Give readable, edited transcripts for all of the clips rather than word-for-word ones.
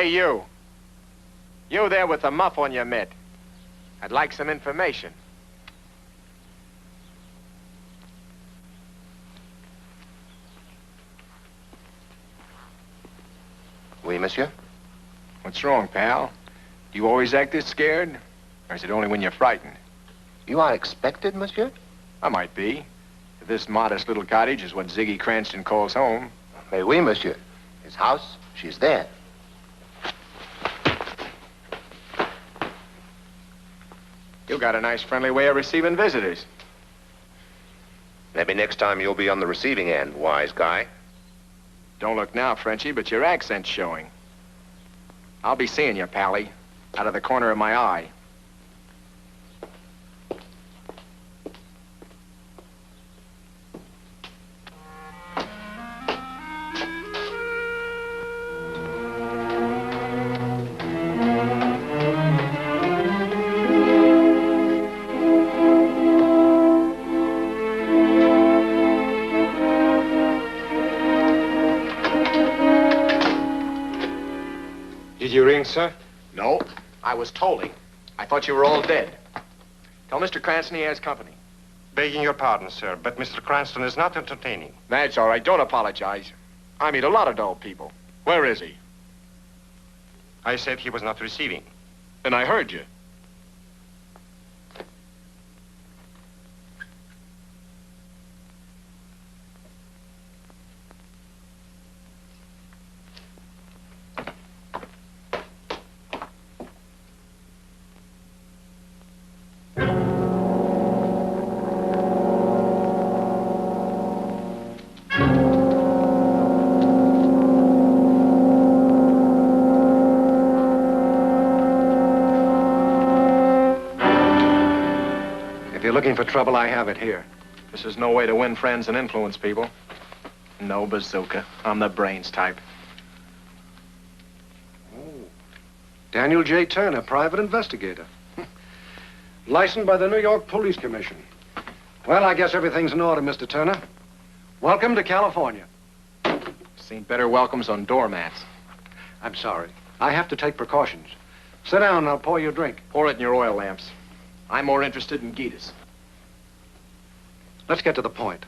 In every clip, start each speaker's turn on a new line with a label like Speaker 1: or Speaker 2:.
Speaker 1: Hey, you. You there with the muff on your mitt. I'd like some information.
Speaker 2: Oui, monsieur?
Speaker 1: What's wrong, pal? Do you always act this scared? Or is it only when you're frightened?
Speaker 2: You are expected, monsieur?
Speaker 1: I might be. If this modest little cottage is what Ziggy Cranston calls home.
Speaker 2: Mais oui, monsieur. His house, she's there.
Speaker 1: You got a nice friendly way of receiving visitors.
Speaker 2: Maybe next time you'll be on the receiving end, wise guy.
Speaker 1: Don't look now, Frenchie, but your accent's showing. I'll be seeing you, Pally, out of the corner of my eye.
Speaker 3: Did you ring, sir?
Speaker 1: No, I was tolling. I thought you were all dead. Tell Mr. Cranston he has company.
Speaker 3: Begging your pardon, sir, but Mr. Cranston is not entertaining.
Speaker 1: That's all right. Don't apologize. I meet a lot of dull people. Where is he?
Speaker 3: I said he was not receiving.
Speaker 1: And I heard you.
Speaker 4: Looking for trouble, I have it here.
Speaker 1: This is no way to win friends and influence people. No bazooka. I'm the brains type.
Speaker 4: Oh. Daniel J. Turner, private investigator. Licensed by the New York Police Commission. Well, I guess everything's in order, Mr. Turner. Welcome to California.
Speaker 1: Seen better welcomes on doormats.
Speaker 4: I'm sorry. I have to take precautions. Sit down and I'll pour you a drink.
Speaker 1: Pour it in your oil lamps. I'm more interested in Gitas.
Speaker 4: Let's get to the point.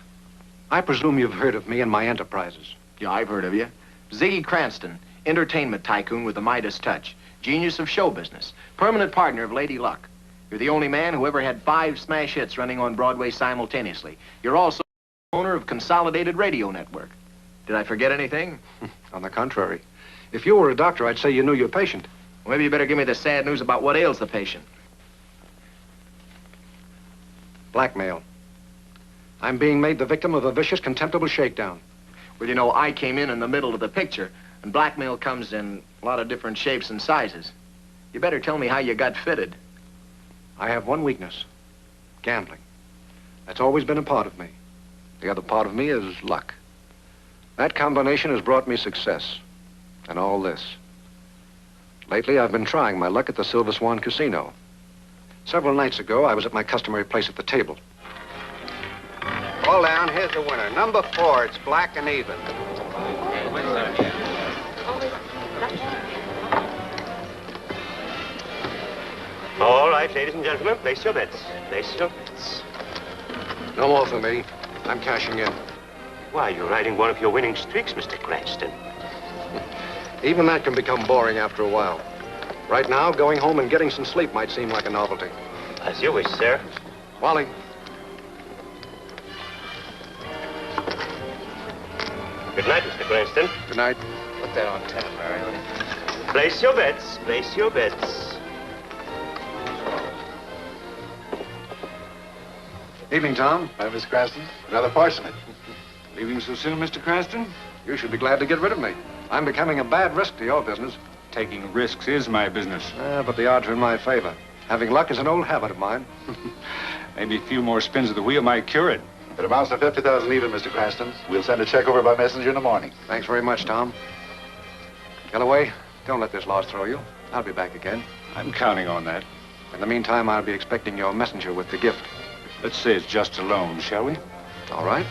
Speaker 4: I presume you've heard of me and my enterprises.
Speaker 1: Yeah, I've heard of you. Ziggy Cranston, entertainment tycoon with the Midas touch. Genius of show business. Permanent partner of Lady Luck. You're the only man who ever had 5 smash hits running on Broadway simultaneously. You're also owner of Consolidated Radio Network. Did I forget anything?
Speaker 4: On the contrary. If you were a doctor, I'd say you knew your patient.
Speaker 1: Well, maybe you better give me the sad news about what ails the patient.
Speaker 4: Blackmail. I'm being made the victim of a vicious, contemptible shakedown.
Speaker 1: Well, you know, I came in the middle of the picture, and blackmail comes in a lot of different shapes and sizes. You better tell me how you got fitted.
Speaker 4: I have one weakness. Gambling. That's always been a part of me. The other part of me is luck. That combination has brought me success. And all this. Lately, I've been trying my luck at the Silver Swan Casino. Several nights ago, I was at my customary place at the table.
Speaker 5: Hold down, here's the winner. Number 4, it's black and even.
Speaker 6: All right, ladies and gentlemen, place your bets. Place your bets.
Speaker 4: No more for me. I'm cashing in.
Speaker 6: Why, you're riding one of your winning streaks, Mr. Cranston.
Speaker 4: Even that can become boring after a while. Right now, going home and getting some sleep might seem like a novelty.
Speaker 6: As you wish, sir.
Speaker 4: Wally.
Speaker 6: Good night, Mr. Cranston.
Speaker 4: Good night.
Speaker 2: Put that on tap, Mary.
Speaker 6: Place your bets. Place your bets.
Speaker 4: Evening, Tom.
Speaker 7: Hi, Miss Cranston. Another parsonage.
Speaker 3: Leaving so soon, Mr. Cranston?
Speaker 4: You should be glad to get rid of me. I'm becoming a bad risk to your business.
Speaker 3: Taking risks is my business.
Speaker 4: But the odds are in my favor. Having luck is an old habit of mine.
Speaker 3: Maybe a few more spins of the wheel might cure it.
Speaker 7: It amounts to 50,000 even, Mr. Cranston. We'll send a check over by messenger in the morning.
Speaker 4: Thanks very much, Tom. Kellaway, don't let this loss throw you. I'll be back again.
Speaker 3: I'm counting on that.
Speaker 4: In the meantime, I'll be expecting your messenger with the gift.
Speaker 3: Let's say it's just a loan, shall we?
Speaker 4: All right.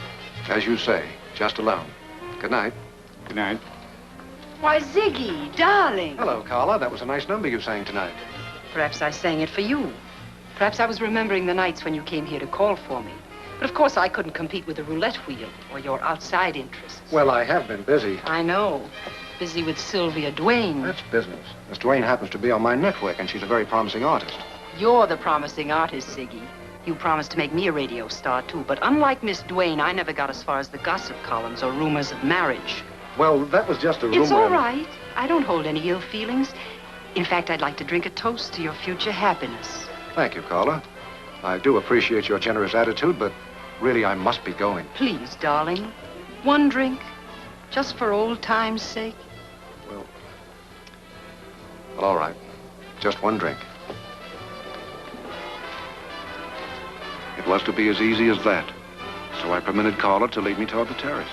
Speaker 4: As you say, just a loan. Good night.
Speaker 3: Good night.
Speaker 8: Why, Ziggy, darling.
Speaker 4: Hello, Carla. That was a nice number you sang tonight.
Speaker 8: Perhaps I sang it for you. Perhaps I was remembering the nights when you came here to call for me. But of course I couldn't compete with the roulette wheel or your outside interests.
Speaker 4: Well, I have been busy.
Speaker 8: I know. Busy with Sylvia Duane.
Speaker 4: That's business. Miss Duane happens to be on my network, and she's a very promising artist.
Speaker 8: You're the promising artist, Ziggy. You promised to make me a radio star, too. But unlike Miss Duane, I never got as far as the gossip columns or rumors of marriage.
Speaker 4: Well, that was just a rumor.
Speaker 8: It's all right. I don't hold any ill feelings. In fact, I'd like to drink a toast to your future happiness.
Speaker 4: Thank you, Carla. I do appreciate your generous attitude, but really I must be going.
Speaker 8: Please, darling. One drink. Just for old time's sake.
Speaker 4: Well, all right. Just one drink. It was to be as easy as that. So I permitted Carla to lead me toward the terrace.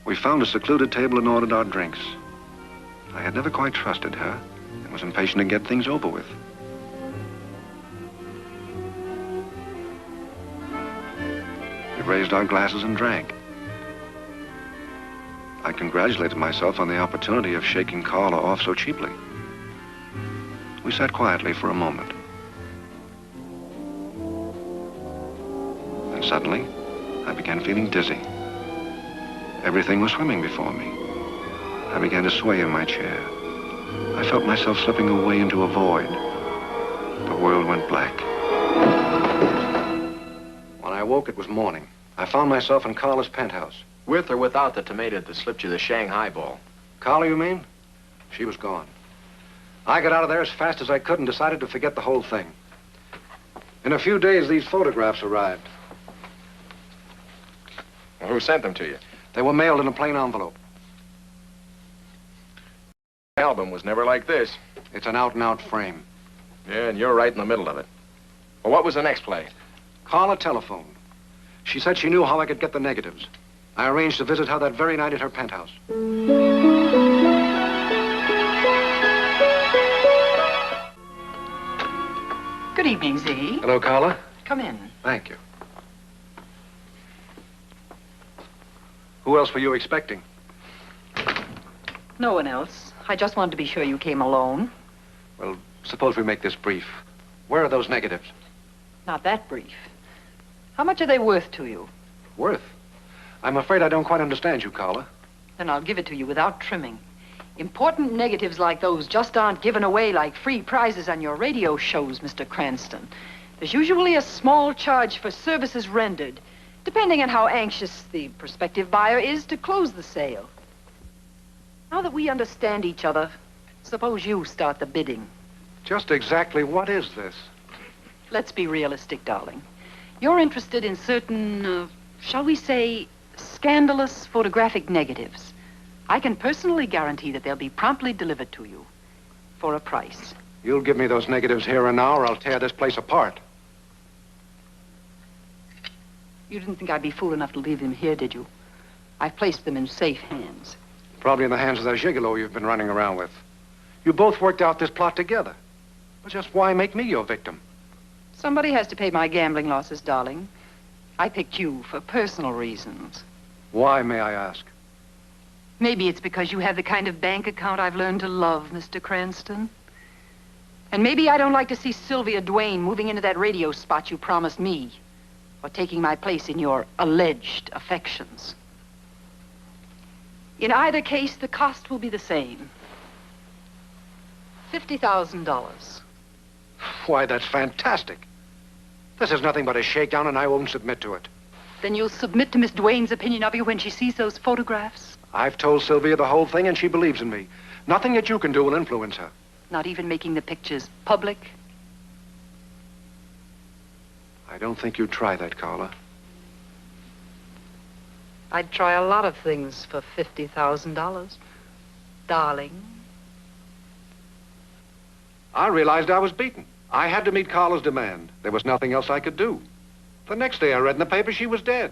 Speaker 4: We found a secluded table and ordered our drinks. I had never quite trusted her and was impatient to get things over with. We raised our glasses and drank. I congratulated myself on the opportunity of shaking Carla off so cheaply. We sat quietly for a moment. And suddenly, I began feeling dizzy. Everything was swimming before me. I began to sway in my chair. I felt myself slipping away into a void. The world went black. When I woke, it was morning. I found myself in Carla's penthouse.
Speaker 1: With or without the tomato that slipped you the Shanghai ball?
Speaker 4: Carla, you mean? She was gone. I got out of there as fast as I could and decided to forget the whole thing. In a few days, these photographs arrived.
Speaker 1: Well, who sent them to you?
Speaker 4: They were mailed in a plain envelope.
Speaker 1: The album was never like this.
Speaker 4: It's an out-and-out frame.
Speaker 1: Yeah, and you're right in the middle of it. Well, what was the next play?
Speaker 4: Carla telephoned. She said she knew how I could get the negatives. I arranged to visit her that very night at her penthouse.
Speaker 8: Good evening, Ziggy.
Speaker 4: Hello, Carla.
Speaker 8: Come in.
Speaker 4: Thank you. Who else were you expecting?
Speaker 8: No one else. I just wanted to be sure you came alone.
Speaker 4: Well, suppose we make this brief. Where are those negatives?
Speaker 8: Not that brief. How much are they worth to you?
Speaker 4: Worth? I'm afraid I don't quite understand you, Carla.
Speaker 8: Then I'll give it to you without trimming. Important negatives like those just aren't given away like free prizes on your radio shows, Mr. Cranston. There's usually a small charge for services rendered, depending on how anxious the prospective buyer is to close the sale. Now that we understand each other, suppose you start the bidding.
Speaker 4: Just exactly what is this?
Speaker 8: Let's be realistic, darling. You're interested in certain, shall we say, scandalous photographic negatives. I can personally guarantee that they'll be promptly delivered to you for a price.
Speaker 4: You'll give me those negatives here and now, or I'll tear this place apart.
Speaker 8: You didn't think I'd be fool enough to leave them here, did you? I've placed them in safe hands.
Speaker 4: Probably in the hands of that gigolo you've been running around with. You both worked out this plot together. But just why make me your victim?
Speaker 8: Somebody has to pay my gambling losses, darling. I picked you for personal reasons.
Speaker 4: Why, may I ask?
Speaker 8: Maybe it's because you have the kind of bank account I've learned to love, Mr. Cranston. And maybe I don't like to see Sylvia Duane moving into that radio spot you promised me, or taking my place in your alleged affections. In either case, the cost will be the same. $50,000.
Speaker 4: Why, that's fantastic. This is nothing but a shakedown, and I won't submit to it.
Speaker 8: Then you'll submit to Miss Duane's opinion of you when she sees those photographs?
Speaker 4: I've told Sylvia the whole thing, and she believes in me. Nothing that you can do will influence her.
Speaker 8: Not even making the pictures public?
Speaker 4: I don't think you'd try that, Carla.
Speaker 8: I'd try a lot of things for $50,000. Darling.
Speaker 4: I realized I was beaten. I had to meet Carla's demand. There was nothing else I could do. The next day I read in the paper she was dead.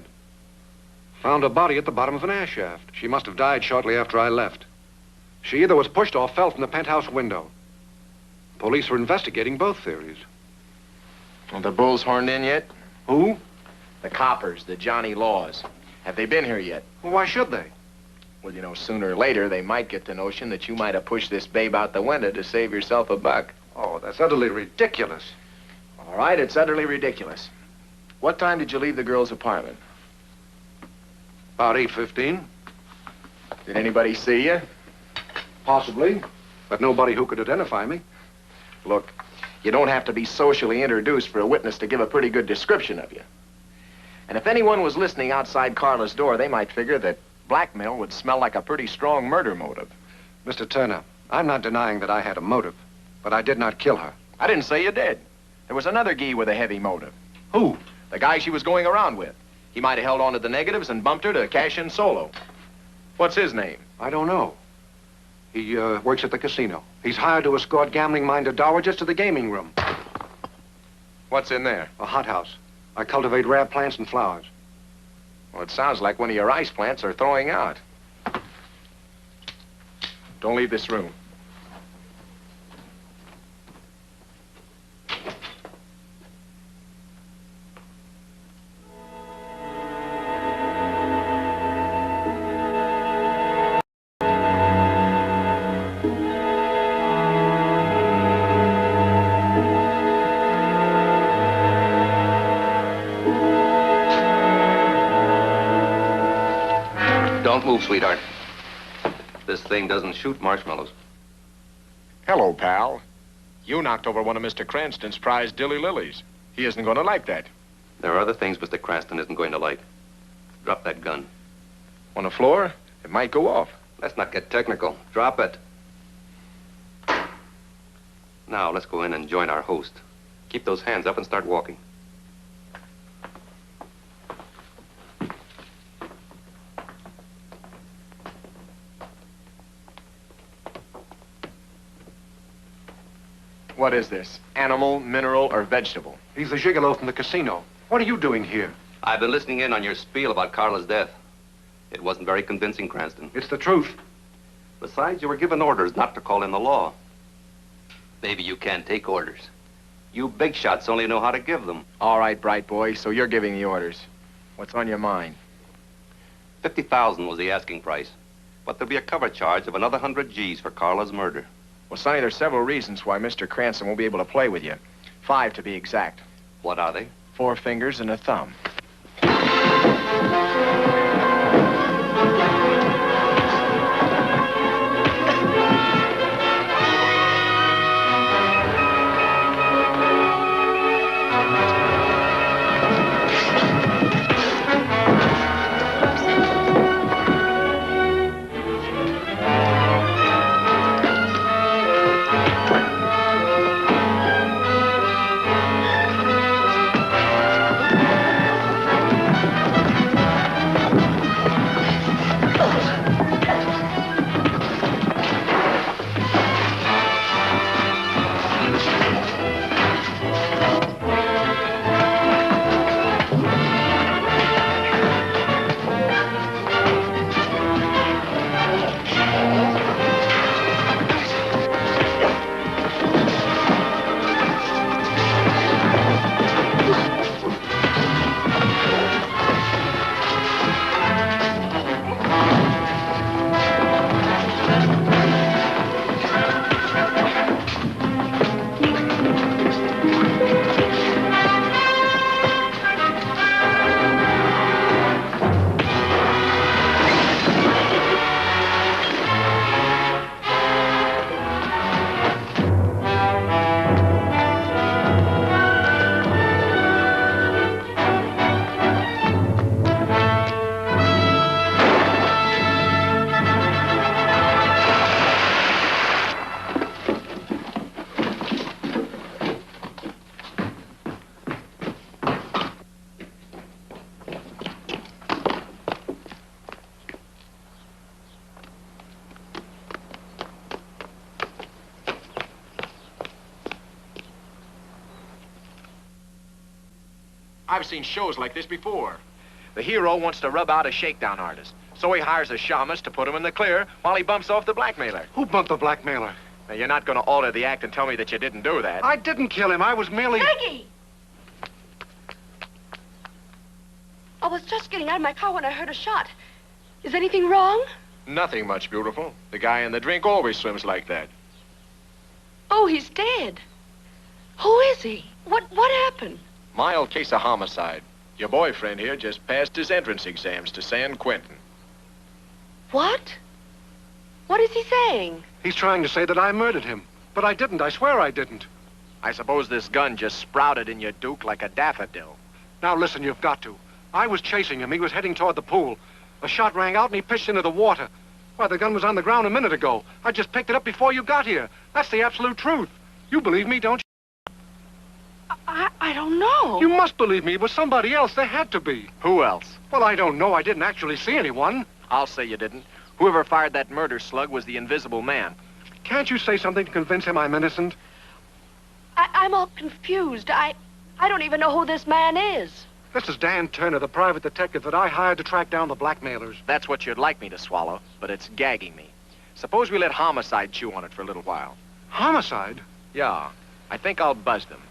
Speaker 4: Found her body at the bottom of an ash shaft. She must have died shortly after I left. She either was pushed or fell from the penthouse window. Police are investigating both theories.
Speaker 1: Well, the bulls horned in yet?
Speaker 4: Who?
Speaker 1: The coppers, the Johnny Laws. Have they been here yet?
Speaker 4: Well, why should they?
Speaker 1: Well, you know, sooner or later, they might get the notion that you might have pushed this babe out the window to save yourself a buck.
Speaker 4: Oh, that's utterly ridiculous.
Speaker 1: All right, it's utterly ridiculous. What time did you leave the girl's apartment?
Speaker 4: About 8:15.
Speaker 1: Did anybody see you?
Speaker 4: Possibly, but nobody who could identify me.
Speaker 1: Look, you don't have to be socially introduced for a witness to give a pretty good description of you. And if anyone was listening outside Carla's door, they might figure that blackmail would smell like a pretty strong murder motive.
Speaker 4: Mr. Turner, I'm not denying that I had a motive, but I did not kill her.
Speaker 1: I didn't say you did. There was another Gaye with a heavy motive.
Speaker 4: Who?
Speaker 1: The guy she was going around with. He might have held on to the negatives and bumped her to cash in solo. What's his name?
Speaker 4: I don't know. He works at the casino. He's hired to escort gambling-minded dowagers to the gaming room.
Speaker 1: What's in there?
Speaker 4: A hothouse. I cultivate rare plants and flowers.
Speaker 1: Well, it sounds like one of your ice plants are throwing out. Don't leave this room.
Speaker 9: Don't move, sweetheart. This thing doesn't shoot marshmallows.
Speaker 1: Hello, pal. You knocked over one of Mr. Cranston's prized dilly lilies. He isn't going to like that.
Speaker 9: There are other things Mr. Cranston isn't going to like. Drop that gun.
Speaker 1: On the floor, it might go off.
Speaker 9: Let's not get technical. Drop it. Now, let's go in and join our host. Keep those hands up and start walking.
Speaker 1: What is this? Animal, mineral, or vegetable?
Speaker 4: He's the gigolo from the casino. What are you doing here?
Speaker 9: I've been listening in on your spiel about Carla's death. It wasn't very convincing, Cranston.
Speaker 4: It's the truth.
Speaker 9: Besides, you were given orders not to call in the law. Maybe you can't take orders. You big shots only know how to give them.
Speaker 1: All right, bright boy, so you're giving the orders. What's on your mind?
Speaker 9: 50,000 was the asking price. But there'll be a cover charge of another 100 G's for Carla's murder.
Speaker 1: Well, Sonny, there's several reasons why Mr. Cranston won't be able to play with you. 5 to be exact.
Speaker 9: What are they?
Speaker 1: 4 fingers and a thumb. I've seen shows like this before. The hero wants to rub out a shakedown artist, so he hires a shamus to put him in the clear while he bumps off the blackmailer.
Speaker 4: Who bumped the blackmailer?
Speaker 1: Now, you're not going to alter the act and tell me that you didn't do that.
Speaker 4: I didn't kill him. I was merely...
Speaker 10: Ziggy! I was just getting out of my car when I heard a shot. Is anything wrong?
Speaker 1: Nothing much, beautiful. The guy in the drink always swims like that.
Speaker 10: Oh, he's dead. Who is he? What happened?
Speaker 1: Mild case of homicide. Your boyfriend here just passed his entrance exams to San Quentin.
Speaker 10: What? What is he saying?
Speaker 4: He's trying to say that I murdered him. But I didn't. I swear I didn't.
Speaker 1: I suppose this gun just sprouted in your Duke like a daffodil.
Speaker 4: Now listen, you've got to. I was chasing him. He was heading toward the pool. A shot rang out and he pitched into the water. Why, the gun was on the ground a minute ago. I just picked it up before you got here. That's the absolute truth. You believe me, don't you?
Speaker 10: I don't know.
Speaker 4: You must believe me. It was somebody else. There had to be.
Speaker 1: Who else?
Speaker 4: Well, I don't know. I didn't actually see anyone.
Speaker 1: I'll say you didn't. Whoever fired that murder slug was the Invisible Man.
Speaker 4: Can't you say something to convince him I'm innocent?
Speaker 10: I'm all confused. I don't even know who this man is.
Speaker 4: This is Dan Turner, the private detective that I hired to track down the blackmailers.
Speaker 1: That's what you'd like me to swallow, but it's gagging me. Suppose we let homicide chew on it for a little while.
Speaker 4: Homicide?
Speaker 1: Yeah. I think I'll buzz them.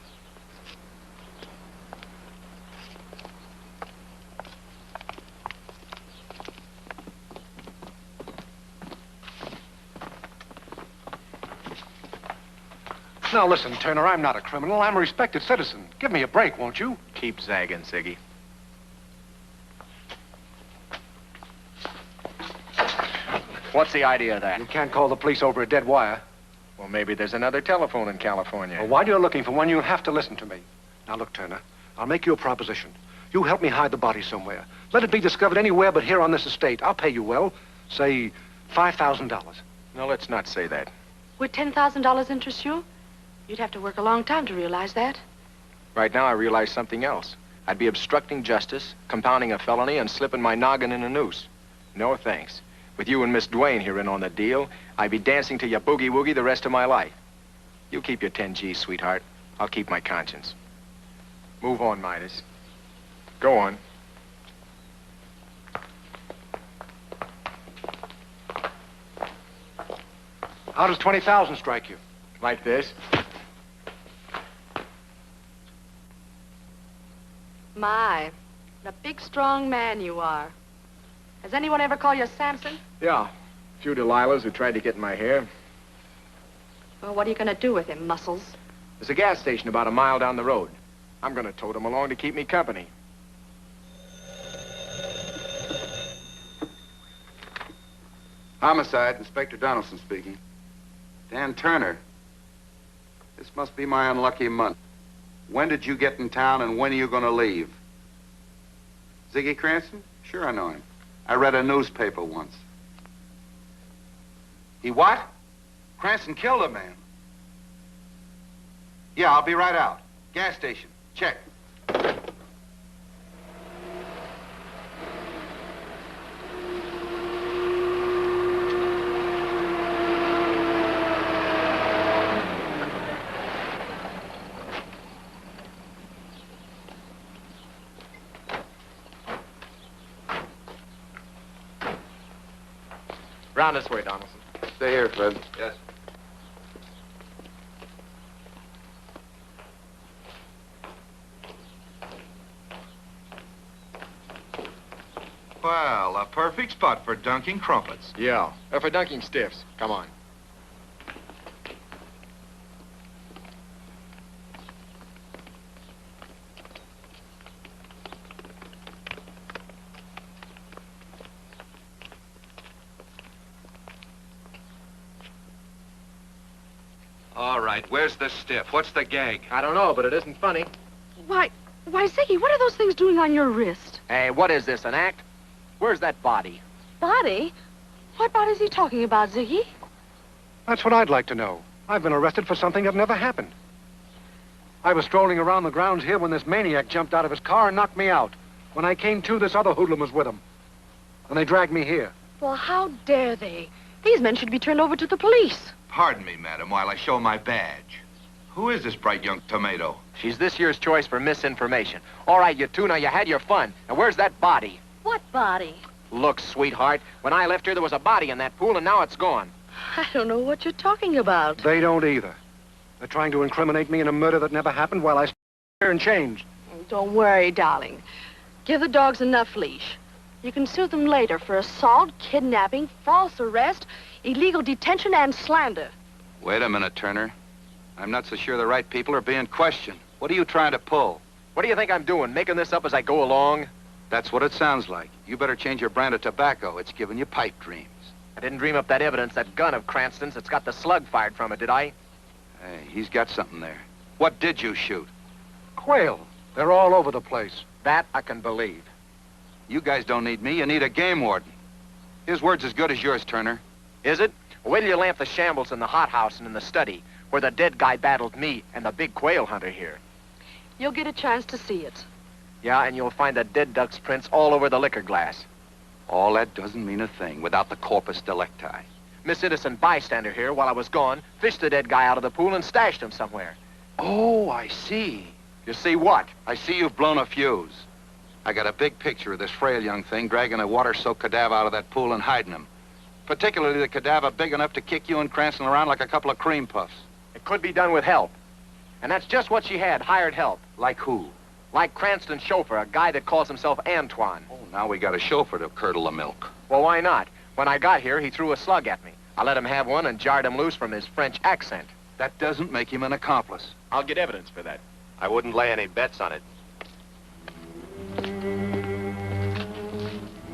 Speaker 4: Now listen, Turner, I'm not a criminal. I'm a respected citizen. Give me a break, won't you?
Speaker 1: Keep zagging, Ziggy. What's the idea of that?
Speaker 4: You can't call the police over a dead wire.
Speaker 1: Well, maybe there's another telephone in California.
Speaker 4: Well, while you're looking for one, you'll have to listen to me. Now, look, Turner, I'll make you a proposition. You help me hide the body somewhere. Let it be discovered anywhere but here on this estate. I'll pay you well. Say, $5,000.
Speaker 1: No, let's not say that.
Speaker 10: Would $10,000 interest you? You'd have to work a long time to realize that.
Speaker 1: Right now, I realize something else. I'd be obstructing justice, compounding a felony, and slipping my noggin in a noose. No thanks. With you and Miss Duane here in on the deal, I'd be dancing to your boogie-woogie the rest of my life. You keep your 10 G's, sweetheart. I'll keep my conscience. Move on, Midas. Go on.
Speaker 4: How does 20,000 strike you?
Speaker 1: Like this.
Speaker 10: My, what a big, strong man you are. Has anyone ever called you Samson?
Speaker 1: Yeah. A few Delilahs who tried to get in my hair.
Speaker 10: Well, what are you going to do with him, Muscles?
Speaker 1: There's a gas station about a mile down the road. I'm going to tote him along to keep me company.
Speaker 5: Homicide, Inspector Donaldson speaking. Dan Turner. This must be my unlucky month. When did you get in town and when are you going to leave? Ziggy Cranston? Sure I know him. I read a newspaper once. He what? Cranston killed a man. Yeah, I'll be right out. Gas station. Check.
Speaker 1: Round this way, Donaldson.
Speaker 5: Stay here, Fred.
Speaker 1: Yes.
Speaker 5: Well, a perfect spot for dunking crumpets.
Speaker 1: Yeah. For dunking stiffs. Come on.
Speaker 5: All right, where's the stiff? What's the gag?
Speaker 1: I don't know, but it isn't funny.
Speaker 10: Why, Ziggy, what are those things doing on your wrist?
Speaker 1: Hey, what is this, an act? Where's that body?
Speaker 10: Body? What body's he talking about, Ziggy?
Speaker 4: That's what I'd like to know. I've been arrested for something that never happened. I was strolling around the grounds here when this maniac jumped out of his car and knocked me out. When I came to, this other hoodlum was with him. And they dragged me here.
Speaker 10: Well, how dare they? These men should be turned over to the police.
Speaker 5: Pardon me, madam, while I show my badge. Who is this bright young tomato?
Speaker 1: She's this year's choice for misinformation. All right, you two, now you had your fun. Now, where's that body?
Speaker 10: What body?
Speaker 1: Look, sweetheart, when I left here, there was a body in that pool, and now it's gone.
Speaker 10: I don't know what you're talking about.
Speaker 4: They don't either. They're trying to incriminate me in a murder that never happened while I stand here in chains.
Speaker 10: Don't worry, darling. Give the dogs enough leash. You can sue them later for assault, kidnapping, false arrest, illegal detention, and slander.
Speaker 5: Wait a minute, Turner. I'm not so sure the right people are being questioned. What are you trying to pull?
Speaker 1: What do you think I'm doing, making this up as I go along?
Speaker 5: That's what it sounds like. You better change your brand of tobacco. It's giving you pipe dreams.
Speaker 1: I didn't dream up that evidence, that gun of Cranston's that's got the slug fired from it, did I?
Speaker 5: Hey, he's got something there. What did you shoot?
Speaker 4: Quail. They're all over the place.
Speaker 1: That I can believe.
Speaker 5: You guys don't need me. You need a game warden. His word's as good as yours, Turner.
Speaker 1: Is it? Well, wait till you lamp the shambles in the hothouse and in the study, where the dead guy battled me and the big quail hunter here.
Speaker 10: You'll get a chance to see it.
Speaker 1: Yeah, and you'll find the dead duck's prints all over the liquor glass.
Speaker 5: All that doesn't mean a thing without the corpus delicti.
Speaker 1: Miss Innocent bystander here, while I was gone, fished the dead guy out of the pool and stashed him somewhere.
Speaker 5: Oh, I see.
Speaker 1: You see what?
Speaker 5: I see you've blown a fuse. I got a big picture of this frail young thing dragging a water-soaked cadaver out of that pool and hiding him. Particularly the cadaver big enough to kick you and Cranston around like a couple of cream puffs.
Speaker 1: It could be done with help. And that's just what she had, hired help.
Speaker 5: Like who?
Speaker 1: Like Cranston's chauffeur, a guy that calls himself Antoine.
Speaker 5: Oh, now we got a chauffeur to curdle the milk.
Speaker 1: Well, why not? When I got here, he threw a slug at me. I let him have one and jarred him loose from his French accent.
Speaker 5: That doesn't make him an accomplice.
Speaker 1: I'll get evidence for that.
Speaker 2: I wouldn't lay any bets on it.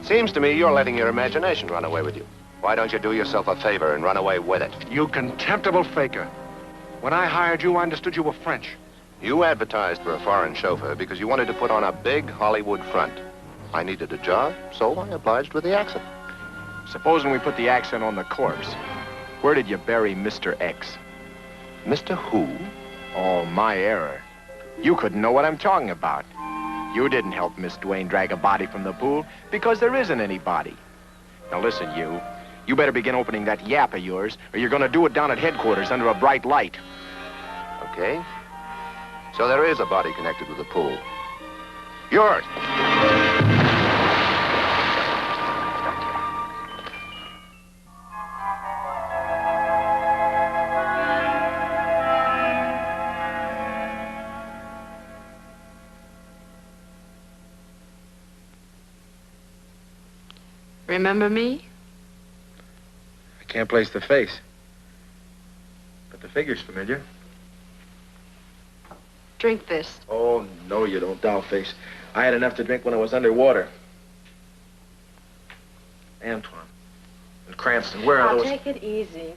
Speaker 2: Seems to me you're letting your imagination run away with you. Why don't you do yourself a favor and run away with it?
Speaker 4: You contemptible faker. When I hired you, I understood you were French.
Speaker 2: You advertised for a foreign chauffeur because you wanted to put on a big Hollywood front. I needed a job, so I obliged with the accent.
Speaker 1: Supposing we put the accent on the corpse, where did you bury Mr. X?
Speaker 2: Mr. Who?
Speaker 1: Oh, my error. You couldn't know what I'm talking about. You didn't help Miss Duane drag a body from the pool because there isn't any body. Now listen, you. You better begin opening that yap of yours, or you're going to do it down at headquarters under a bright light.
Speaker 2: Okay. So there is a body connected with the pool. Yours.
Speaker 10: Remember me?
Speaker 1: I can't place the face, but the figure's familiar.
Speaker 10: Drink this.
Speaker 1: Oh, no, you don't, dollface. I had enough to drink when I was underwater. Antoine and Cranston, where are
Speaker 10: Now,
Speaker 1: those?
Speaker 10: take it easy.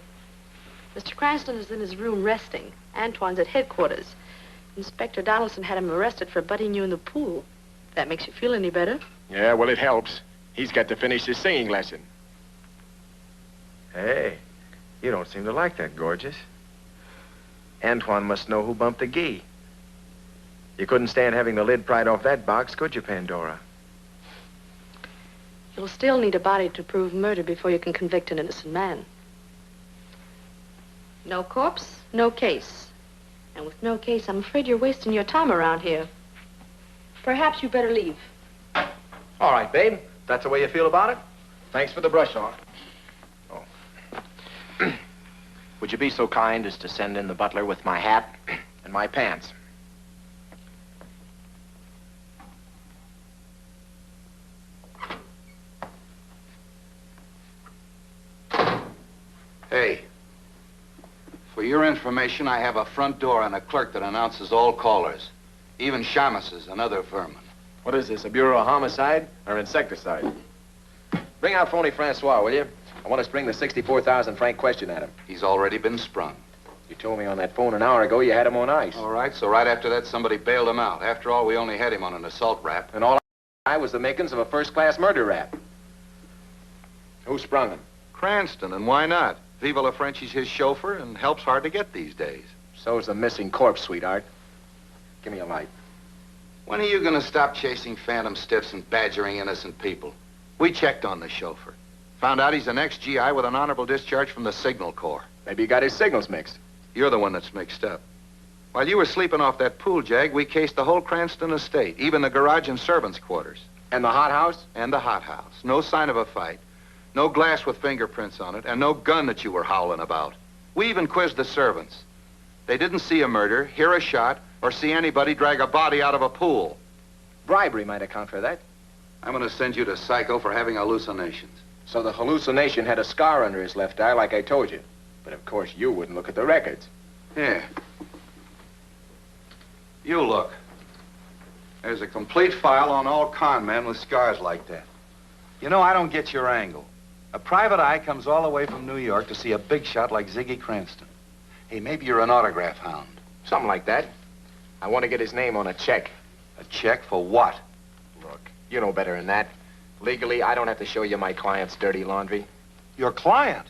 Speaker 10: Mr. Cranston is in his room resting. Antoine's at headquarters. Inspector Donaldson had him arrested for butting you in the pool. That makes you feel any better?
Speaker 1: Yeah, well, it helps. He's got to finish his singing lesson. Hey, you don't seem to like that, gorgeous. Antoine must know who bumped the Gaye. You couldn't stand having the lid pried off that box, could you, Pandora?
Speaker 10: You'll still need a body to prove murder before you can convict an innocent man. No corpse, no case. And with no case, I'm afraid you're wasting your time around here. Perhaps you better leave.
Speaker 1: All right, babe. That's the way you feel about it? Thanks for the brush off. Oh. Would you be so kind as to send in the butler with my hat and my pants?
Speaker 5: Hey, for your information, I have a front door and a clerk that announces all callers, even Shamuses and other vermin.
Speaker 1: What is this, a Bureau of Homicide or insecticide? Bring out phony Francois, will you? I want to spring the 64,000 franc question at him.
Speaker 5: He's already been sprung.
Speaker 1: You told me on that phone an hour ago you had him on ice.
Speaker 5: All right, so right after that, somebody bailed him out. After all, we only had him on an assault rap.
Speaker 1: And all I was the makings of a first-class murder rap. Who sprung him?
Speaker 5: Cranston, and why not? Viva la Frenchie's his chauffeur and helps hard to get these days.
Speaker 1: So's the missing corpse, sweetheart. Give me a light.
Speaker 5: When are you going to stop chasing phantom stiffs and badgering innocent people? We checked on the chauffeur. Found out he's an ex-GI with an honorable discharge from the Signal Corps.
Speaker 1: Maybe he got his signals mixed.
Speaker 5: You're the one that's mixed up. While you were sleeping off that pool, Jag, we cased the whole Cranston estate, even the garage and servants' quarters.
Speaker 1: And the hothouse?
Speaker 5: And the hothouse. No sign of a fight. No glass with fingerprints on it, and no gun that you were howling about. We even quizzed the servants. They didn't see a murder, hear a shot, or see anybody drag a body out of a pool.
Speaker 1: Bribery might account for that.
Speaker 5: I'm going to send you to psycho for having hallucinations.
Speaker 1: So the hallucination had a scar under his left eye, like I told you. But of course, you wouldn't look at the records.
Speaker 5: Here. You look. There's a complete file on all con men with scars like that. You know, I don't get your angle. A private eye comes all the way from New York to see a big shot like Ziggy Cranston. Hey, maybe you're an autograph hound.
Speaker 1: Something like that. I want to get his name on a check.
Speaker 5: A check for what?
Speaker 1: Look, you know better than that. Legally, I don't have to show you my client's dirty laundry.
Speaker 5: Your client?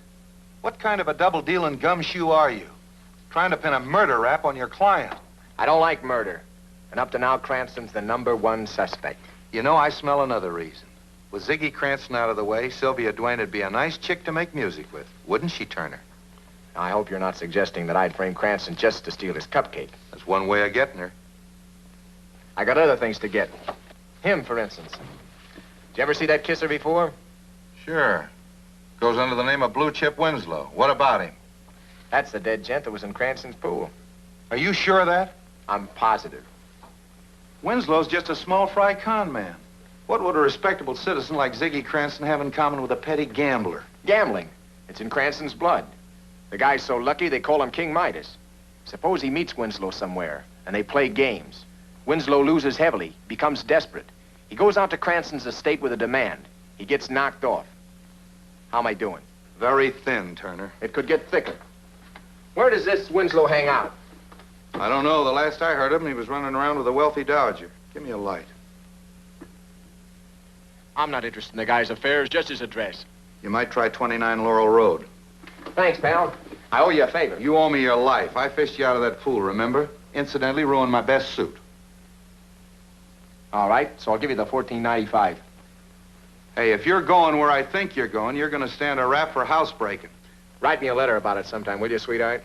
Speaker 5: What kind of a double-dealing gumshoe are you? Trying to pin a murder rap on your client.
Speaker 1: I don't like murder. And up to now, Cranston's the #1 suspect.
Speaker 5: You know, I smell another reason. With Ziggy Cranston out of the way, Sylvia Duane would be a nice chick to make music with. Wouldn't she, Turner?
Speaker 1: I hope you're not suggesting that I'd frame Cranston just to steal his cupcake.
Speaker 5: That's one way of getting her.
Speaker 1: I got other things to get. Him, for instance. Did you ever see that kisser before?
Speaker 5: Sure. Goes under the name of Blue Chip Winslow. What about him?
Speaker 1: That's the dead gent that was in Cranston's pool.
Speaker 5: Are you sure of that?
Speaker 1: I'm positive.
Speaker 5: Winslow's just a small fry con man. What would a respectable citizen like Ziggy Cranston have in common with a petty gambler?
Speaker 1: Gambling. It's in Cranston's blood. The guy's so lucky they call him King Midas. Suppose he meets Winslow somewhere, and they play games. Winslow loses heavily, becomes desperate. He goes out to Cranston's estate with a demand. He gets knocked off. How am I doing?
Speaker 5: Very thin, Turner.
Speaker 1: It could get thicker. Where does this Winslow hang out?
Speaker 5: I don't know. The last I heard of him, he was running around with a wealthy dowager. Give me a light.
Speaker 1: I'm not interested in the guy's affairs, just his address.
Speaker 5: You might try 29 Laurel Road.
Speaker 1: Thanks, pal. I owe you a favor.
Speaker 5: You owe me your life. I fished you out of that pool, remember? Incidentally, ruined my best suit.
Speaker 1: All right, so I'll give you the $14.95.
Speaker 5: Hey, if you're going where I think you're going to stand a rap for housebreaking.
Speaker 1: Write me a letter about it sometime, will you, sweetheart?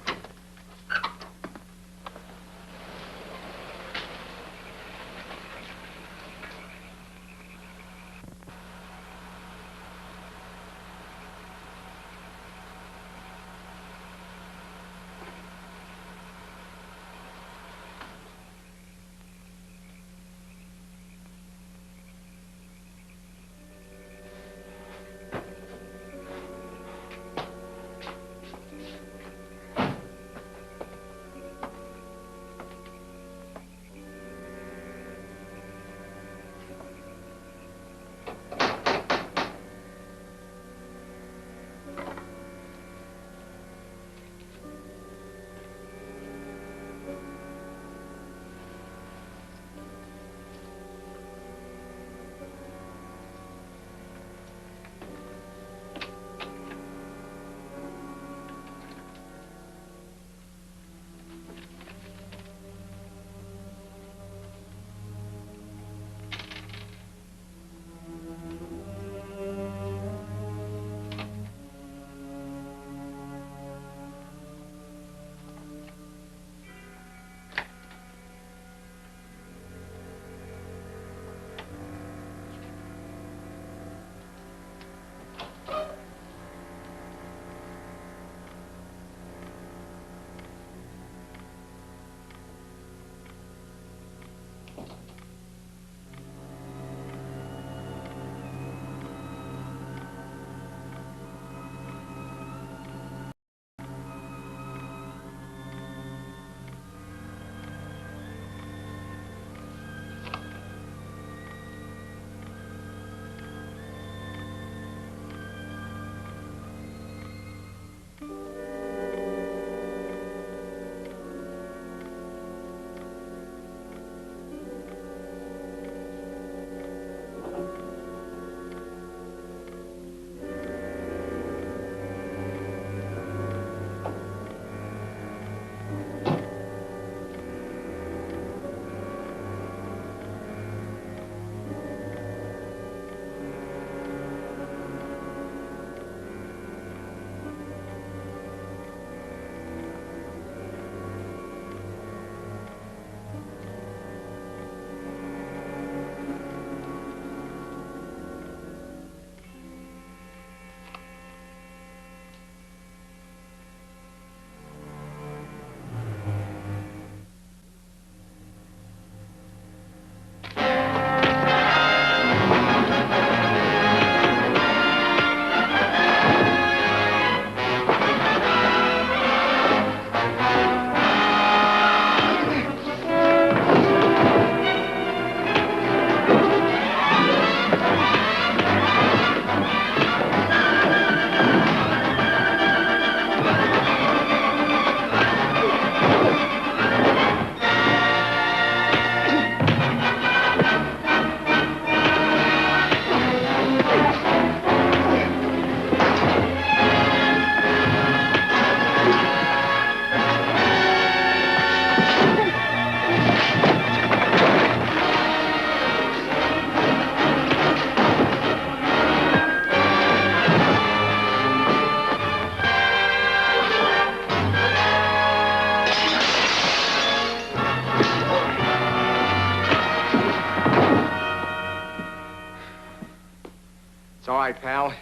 Speaker 1: It's all right, pal.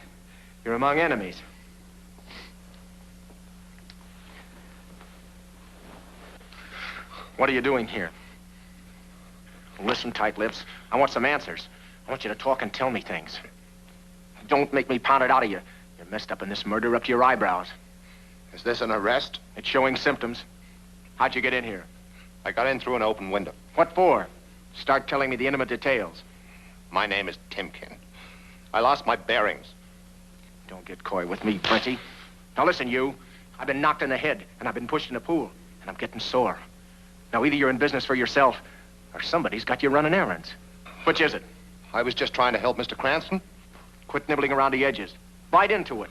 Speaker 1: You're among enemies. What are you doing here? Listen, tight-lips. I want some answers. I want you to talk and tell me things. Don't make me pound it out of you. You're messed up in this murder up to your eyebrows.
Speaker 2: Is this an arrest?
Speaker 1: It's showing symptoms. How'd you get in here?
Speaker 2: I got in through an open window.
Speaker 1: What for? Start telling me the intimate details.
Speaker 2: My name is Timkin. I lost my bearings.
Speaker 1: Don't get coy with me, Frenchie. Now listen, you. I've been knocked in the head, and I've been pushed in a pool, and I'm getting sore. Now, either you're in business for yourself, or somebody's got you running errands. Which is it?
Speaker 2: I was just trying to help Mr. Cranston.
Speaker 1: Quit nibbling around the edges. Bite into it.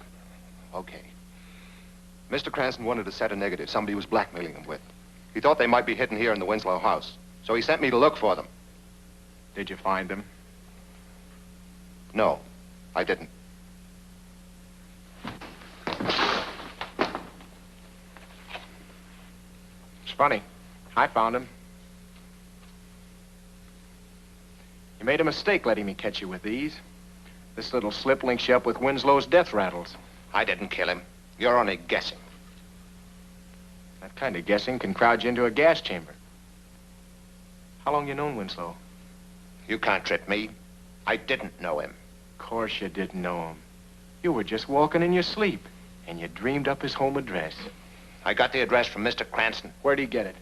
Speaker 2: Okay. Mr. Cranston wanted to set a negative somebody was blackmailing him with. He thought they might be hidden here in the Winslow house, so he sent me to look for them.
Speaker 1: Did you find them?
Speaker 2: No, I didn't.
Speaker 1: It's funny. I found him. You made a mistake letting me catch you with these. This little slip links you up with Winslow's death rattles.
Speaker 2: I didn't kill him. You're only guessing.
Speaker 1: That kind of guessing can crowd you into a gas chamber. How long you known Winslow?
Speaker 2: You can't trip me. I didn't know him.
Speaker 1: Of course you didn't know him. You were just walking in your sleep, and you dreamed up his home address.
Speaker 2: I got the address from Mr. Cranston.
Speaker 1: Where'd he get it?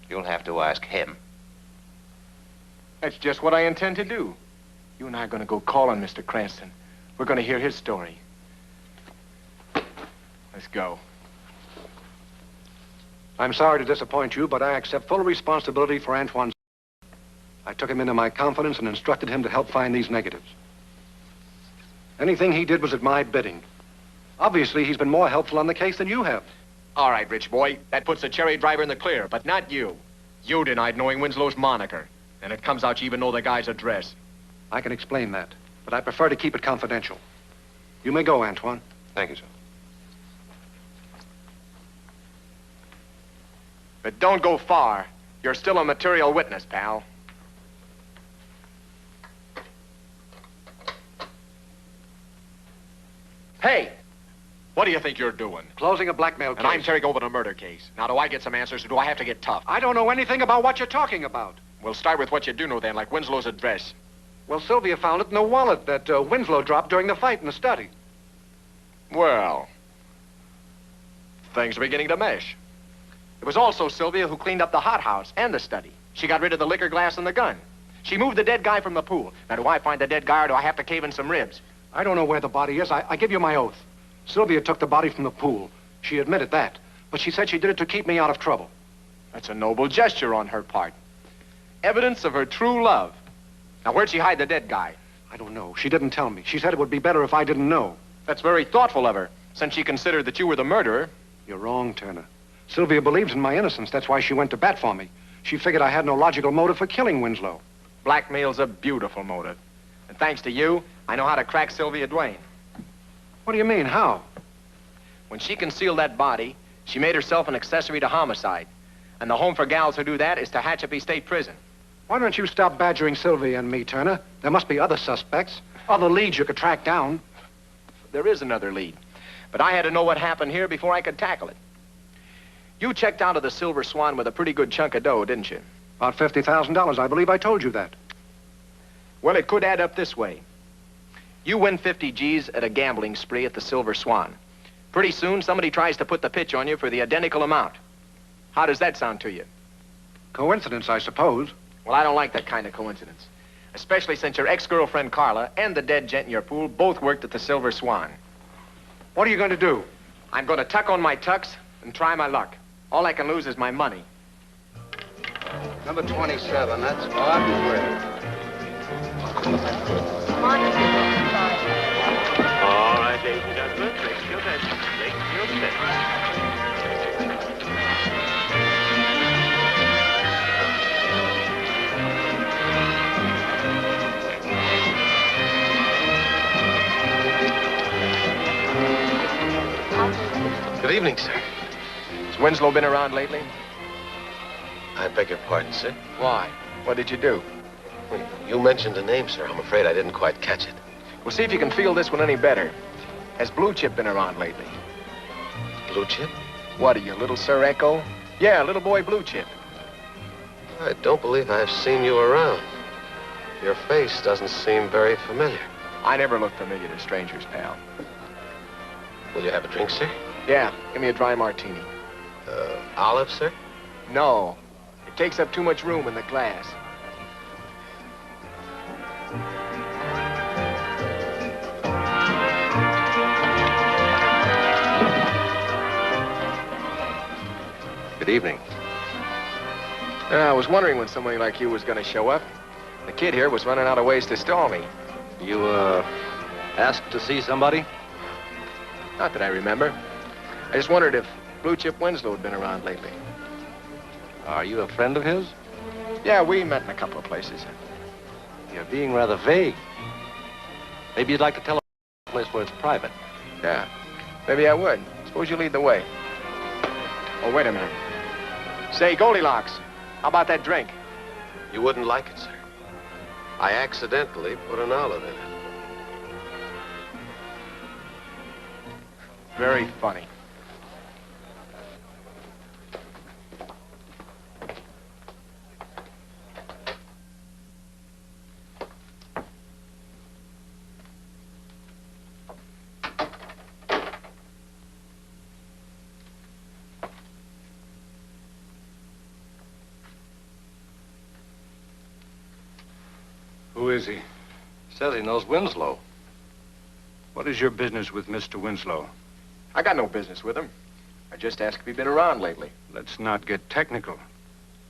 Speaker 2: You'll have to ask him.
Speaker 1: That's just what I intend to do. You and I are going to go call on Mr. Cranston. We're going to hear his story. Let's go.
Speaker 4: I'm sorry to disappoint you, but I accept full responsibility for Antoine's. I took him into my confidence and instructed him to help find these negatives. Anything he did was at my bidding. Obviously, he's been more helpful on the case than you have.
Speaker 1: All right, rich boy. That puts the cherry driver in the clear, but not you. You denied knowing Winslow's moniker, and it comes out you even know the guy's address.
Speaker 4: I can explain that, but I prefer to keep it confidential. You may go, Antoine.
Speaker 2: Thank you, sir.
Speaker 1: But don't go far. You're still a material witness, pal. Hey! What do you think you're doing?
Speaker 4: Closing a blackmail case.
Speaker 1: And I'm tearing over a murder case. Now, do I get some answers, or do I have to get tough?
Speaker 4: I don't know anything about what you're talking about.
Speaker 1: We'll start with what you do know, then, like Winslow's address.
Speaker 4: Well, Sylvia found it in the wallet that Winslow dropped during the fight in the study.
Speaker 1: Well, things are beginning to mesh. It was also Sylvia who cleaned up the hothouse and the study. She got rid of the liquor glass and the gun. She moved the dead guy from the pool. Now, do I find the dead guy, or do I have to cave in some ribs?
Speaker 4: I don't know where the body is. I give you my oath. Sylvia took the body from the pool. She admitted that. But she said she did it to keep me out of trouble.
Speaker 1: That's a noble gesture on her part. Evidence of her true love. Now, where'd she hide the dead guy?
Speaker 4: I don't know. She didn't tell me. She said it would be better if I didn't know.
Speaker 1: That's very thoughtful of her, since she considered that you were the murderer.
Speaker 4: You're wrong, Turner. Sylvia believes in my innocence. That's why she went to bat for me. She figured I had no logical motive for killing Winslow.
Speaker 1: Blackmail's a beautiful motive. And thanks to you, I know how to crack Sylvia Duane.
Speaker 4: What do you mean? How?
Speaker 1: When she concealed that body, she made herself an accessory to homicide. And the home for gals who do that is Tehachapi State Prison.
Speaker 4: Why don't you stop badgering Sylvia and me, Turner? There must be other suspects, other leads you could track down.
Speaker 1: There is another lead. But I had to know what happened here before I could tackle it. You checked out of the Silver Swan with a pretty good chunk of dough, didn't you?
Speaker 4: About $50,000. I believe I told you that.
Speaker 1: Well, it could add up this way. You win 50 G's at a gambling spree at the Silver Swan. Pretty soon, somebody tries to put the pitch on you for the identical amount. How does that sound to you?
Speaker 4: Coincidence, I suppose.
Speaker 1: Well, I don't like that kind of coincidence. Especially since your ex-girlfriend, Carla, and the dead gent in your pool both worked at the Silver Swan.
Speaker 4: What are you going to do?
Speaker 1: I'm going to tuck on my tux and try my luck. All I can lose is my money.
Speaker 5: Number 27, that's Barton Bridge.
Speaker 6: All right, ladies and gentlemen, take your bets. Take your bets.
Speaker 11: Good evening, sir.
Speaker 1: Has Winslow been around lately?
Speaker 11: I beg your pardon, sir.
Speaker 1: Why? What did you do?
Speaker 11: You mentioned a name, sir. I'm afraid I didn't quite catch it.
Speaker 1: Well, see if you can feel this one any better. Has Blue Chip been around lately?
Speaker 11: Blue Chip?
Speaker 1: What are you, little Sir Echo? Yeah, little boy Blue Chip.
Speaker 11: I don't believe I've seen you around. Your face doesn't seem very familiar.
Speaker 1: I never look familiar to strangers, pal.
Speaker 11: Will you have a drink, sir?
Speaker 1: Yeah, give me a dry martini.
Speaker 11: Olive, sir?
Speaker 1: No. It takes up too much room in the glass.
Speaker 11: Good evening.
Speaker 1: I was wondering when somebody like you was going to show up. The kid here was running out of ways to stall me.
Speaker 4: You, asked to see somebody?
Speaker 1: Not that I remember. I just wondered if Blue Chip Winslow had been around lately.
Speaker 4: Are you a friend of his?
Speaker 1: Yeah, we met in a couple of places.
Speaker 4: You're being rather vague. Maybe you'd like to tell a place where it's private.
Speaker 1: Yeah, maybe I would. Suppose you lead the way. Oh, wait a minute. Say, Goldilocks, how about that drink?
Speaker 11: You wouldn't like it, sir. I accidentally put an olive in it.
Speaker 1: Very funny.
Speaker 3: Who is he?
Speaker 4: Says he knows Winslow.
Speaker 3: What is your business with Mr. Winslow?
Speaker 1: I got no business with him. I just asked if he'd been around lately.
Speaker 3: Let's not get technical.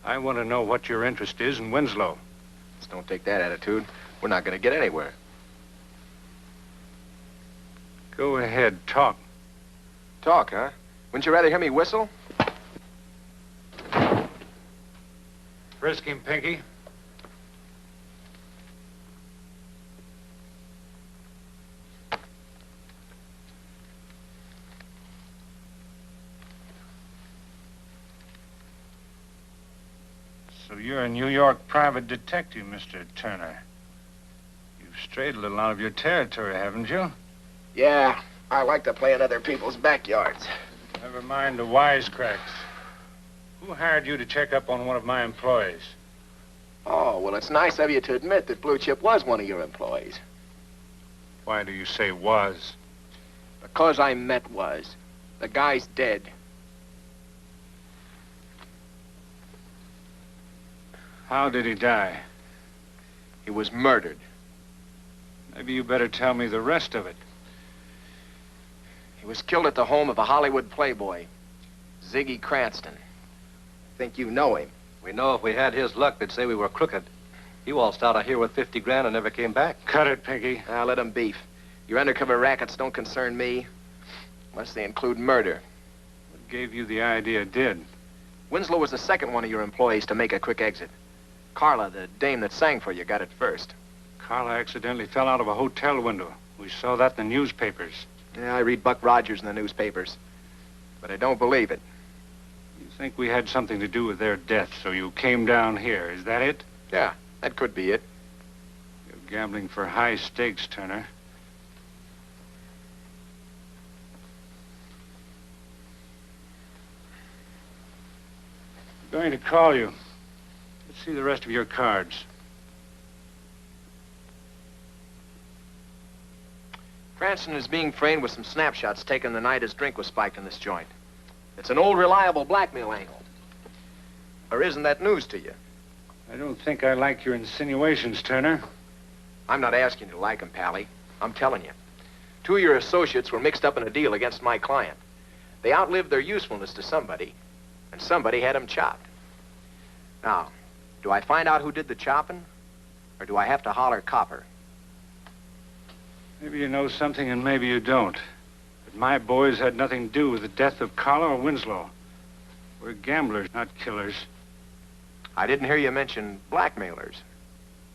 Speaker 3: I want to know what your interest is in Winslow.
Speaker 1: Just don't take that attitude. We're not going to get anywhere.
Speaker 3: Go ahead, talk.
Speaker 1: Talk, huh? Wouldn't you rather hear me whistle?
Speaker 3: Frisk him, Pinky. So you're a New York private detective, Mr. Turner. You've strayed a little out of your territory, haven't you?
Speaker 1: Yeah, I like to play in other people's backyards.
Speaker 3: Never mind the wisecracks. Who hired you to check up on one of my employees?
Speaker 1: Oh, well, it's nice of you to admit that Blue Chip was one of your employees.
Speaker 3: Why do you say was?
Speaker 1: Because I met was. The guy's dead.
Speaker 3: How did he die?
Speaker 1: He was murdered.
Speaker 3: Maybe you better tell me the rest of it.
Speaker 1: He was killed at the home of a Hollywood playboy, Ziggy Cranston. Think you know him.
Speaker 4: We know if we had his luck, they'd say we were crooked. He waltzed out of here with 50 grand and never came back.
Speaker 3: Cut it, Pinky.
Speaker 1: Now, let him beef. Your undercover rackets don't concern me, unless they include murder.
Speaker 3: What gave you the idea it did?
Speaker 1: Winslow was the second one of your employees to make a quick exit. Carla, the dame that sang for you, got it first.
Speaker 3: Carla accidentally fell out of a hotel window. We saw that in the newspapers.
Speaker 1: Yeah, I read Buck Rogers in the newspapers, but I don't believe it.
Speaker 3: You think we had something to do with their death, so you came down here. Is that it?
Speaker 1: Yeah, that could be it.
Speaker 3: You're gambling for high stakes, Turner. I'm going to call you. Let's see the rest of your cards.
Speaker 1: Cranston is being framed with some snapshots taken the night his drink was spiked in this joint. It's an old, reliable blackmail angle. Or isn't that news to you?
Speaker 3: I don't think I like your insinuations, Turner.
Speaker 1: I'm not asking you to like him, Pally. I'm telling you. Two of your associates were mixed up in a deal against my client. They outlived their usefulness to somebody, and somebody had them chopped. Now, do I find out who did the chopping, or do I have to holler copper?
Speaker 3: Maybe you know something and maybe you don't. But my boys had nothing to do with the death of Carla or Winslow. We're gamblers, not killers.
Speaker 1: I didn't hear you mention blackmailers.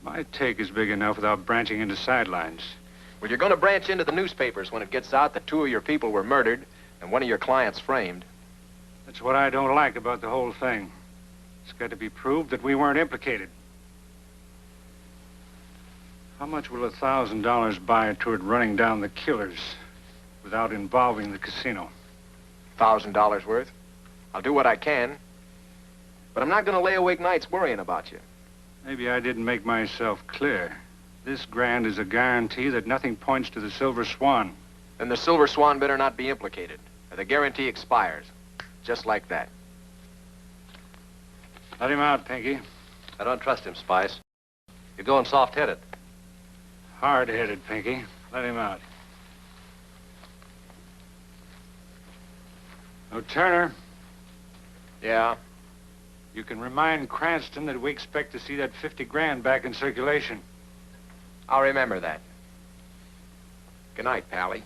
Speaker 3: My take is big enough without branching into sidelines.
Speaker 1: Well, you're going to branch into the newspapers when it gets out that two of your people were murdered and one of your clients framed.
Speaker 3: That's what I don't like about the whole thing. It's got to be proved that we weren't implicated. How much will $1,000 buy toward running down the killers without involving the casino?
Speaker 1: $1,000 worth? I'll do what I can. But I'm not going to lay awake nights worrying about you.
Speaker 3: Maybe I didn't make myself clear. This grand is a guarantee that nothing points to the Silver Swan.
Speaker 1: Then the Silver Swan better not be implicated, or the guarantee expires. Just like that.
Speaker 3: Let him out, Pinky.
Speaker 4: I don't trust him, Spice. You're going soft-headed.
Speaker 3: Hard-headed, Pinky. Let him out. Oh, Turner.
Speaker 1: Yeah?
Speaker 3: You can remind Cranston that we expect to see that 50 grand back in circulation.
Speaker 1: I'll remember that. Good night, Pally.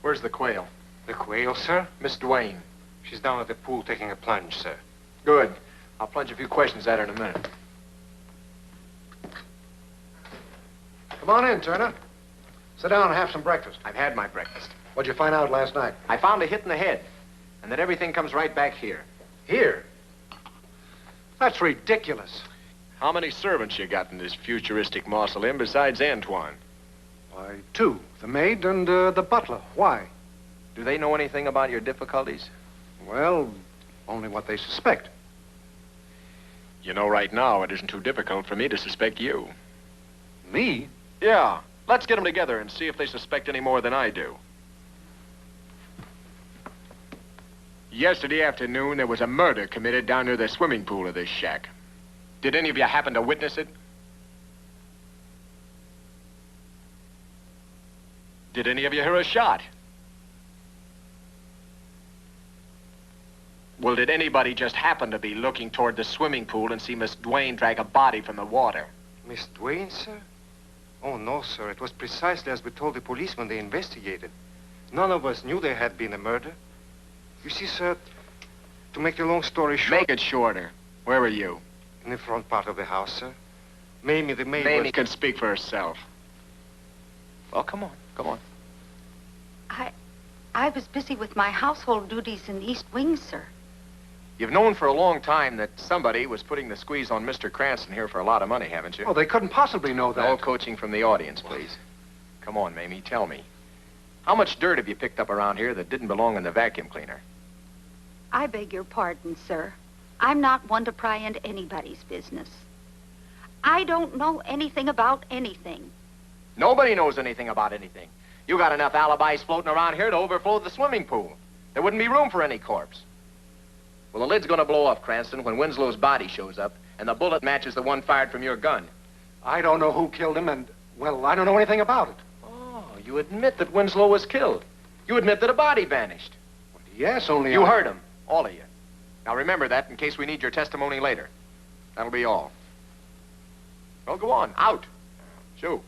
Speaker 1: Where's the Quail?
Speaker 12: The Quail, sir?
Speaker 1: Miss Duane.
Speaker 12: She's down at the pool taking a plunge, sir.
Speaker 1: Good. I'll plunge a few questions at her in a minute.
Speaker 4: Come on in, Turner. Sit down and have some breakfast.
Speaker 1: I've had my breakfast.
Speaker 4: What'd you find out last night?
Speaker 1: I found a hit in the head, and then everything comes right back here.
Speaker 4: Here? That's ridiculous.
Speaker 1: How many servants you got in this futuristic mausoleum besides Antoine?
Speaker 4: Why, 2. The maid and the butler. Why?
Speaker 1: Do they know anything about your difficulties?
Speaker 4: Well, only what they suspect.
Speaker 1: You know, right now, it isn't too difficult for me to suspect you.
Speaker 4: Me?
Speaker 1: Yeah. Let's get them together and see if they suspect any more than I do. Yesterday afternoon, there was a murder committed down near the swimming pool of this shack. Did any of you happen to witness it? Did any of you hear a shot? Well, did anybody just happen to be looking toward the swimming pool and see Miss Duane drag a body from the water?
Speaker 12: Miss Duane, sir? Oh, no, sir. It was precisely as we told the police when they investigated. None of us knew there had been a murder. You see, sir, to make the long story short...
Speaker 1: Make it shorter. Where were you?
Speaker 12: In the front part of the house, sir. Mamie, the maid
Speaker 1: Mamie
Speaker 12: was...
Speaker 1: can speak for herself. Well, come on. Come on.
Speaker 13: I was busy with my household duties in the East Wing, sir.
Speaker 1: You've known for a long time that somebody was putting the squeeze on Mr. Cranston here for a lot of money, haven't you?
Speaker 4: Oh, they couldn't possibly know that.
Speaker 1: No coaching from the audience, please. Come on, Mamie, tell me. How much dirt have you picked up around here that didn't belong in the vacuum cleaner?
Speaker 13: I beg your pardon, sir. I'm not one to pry into anybody's business. I don't know anything about anything.
Speaker 1: Nobody knows anything about anything. You got enough alibis floating around here to overflow the swimming pool. There wouldn't be room for any corpse. Well, the lid's gonna blow off, Cranston, when Winslow's body shows up, and the bullet matches the one fired from your gun.
Speaker 4: I don't know who killed him, and, well, I don't know anything about it.
Speaker 1: Oh, you admit that Winslow was killed. You admit that a body vanished.
Speaker 4: Well, yes, only
Speaker 1: You heard him, all of you. Now remember that in case we need your testimony later. That'll be all. Well, go on, out. Shoo.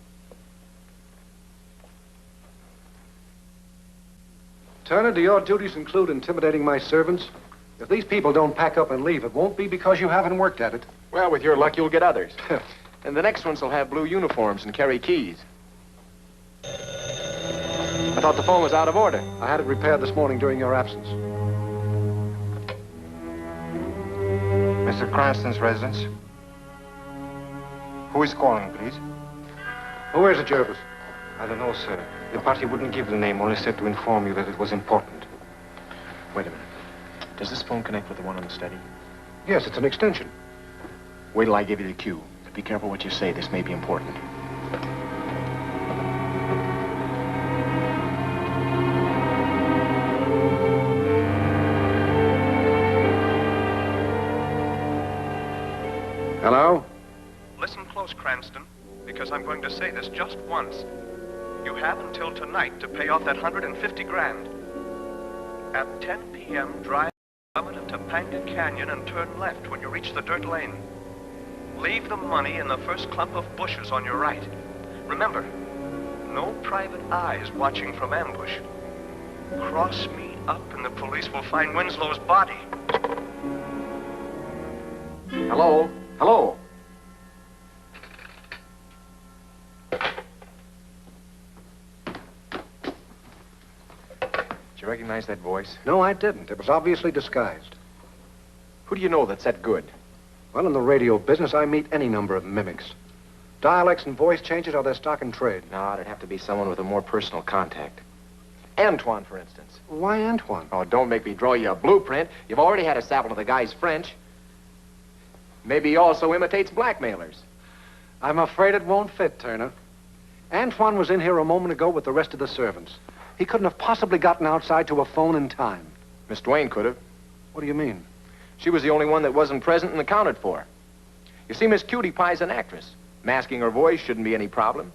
Speaker 4: Turner, do your duties include intimidating my servants? If these people don't pack up and leave, it won't be because you haven't worked at it.
Speaker 1: Well, with your luck, you'll get others. And the next ones will have blue uniforms and carry keys. I thought the phone was out of order.
Speaker 4: I had it repaired this morning during your absence.
Speaker 12: Mr. Cranston's residence. Who is calling, please?
Speaker 4: Who is it, Jervis?
Speaker 12: I don't know, sir. The party wouldn't give the name, only said to inform you that it was important.
Speaker 1: Wait a minute. Does this phone connect with the one on the study?
Speaker 4: Yes, it's an extension.
Speaker 1: Wait till I give you the cue. Be careful what you say. This may be important.
Speaker 4: Hello?
Speaker 14: Listen close, Cranston, because I'm going to say this just once. You have until tonight to pay off that 150 grand. At 10 p.m., drive to Topanga Canyon and turn left when you reach the dirt lane. Leave the money in the first clump of bushes on your right. Remember, no private eyes watching from ambush. Cross me up and the police will find Winslow's body.
Speaker 1: Hello? Hello? Do you reckon recognize that voice?
Speaker 4: No, I didn't. It was obviously disguised.
Speaker 1: Who do you know that's that good?
Speaker 4: Well, in the radio business, I meet any number of mimics. Dialects and voice changes are their stock in trade.
Speaker 1: No, it'd have to be someone with a more personal contact. Antoine, for instance.
Speaker 4: Why Antoine?
Speaker 1: Oh, don't make me draw you a blueprint. You've already had a sample of the guy's French. Maybe he also imitates blackmailers.
Speaker 4: I'm afraid it won't fit, Turner. Antoine was in here a moment ago with the rest of the servants. He couldn't have possibly gotten outside to a phone in time.
Speaker 1: Miss Duane could have.
Speaker 4: What do you mean?
Speaker 1: She was the only one that wasn't present and accounted for. You see, Miss Cutie Pie's an actress. Masking her voice shouldn't be any problem.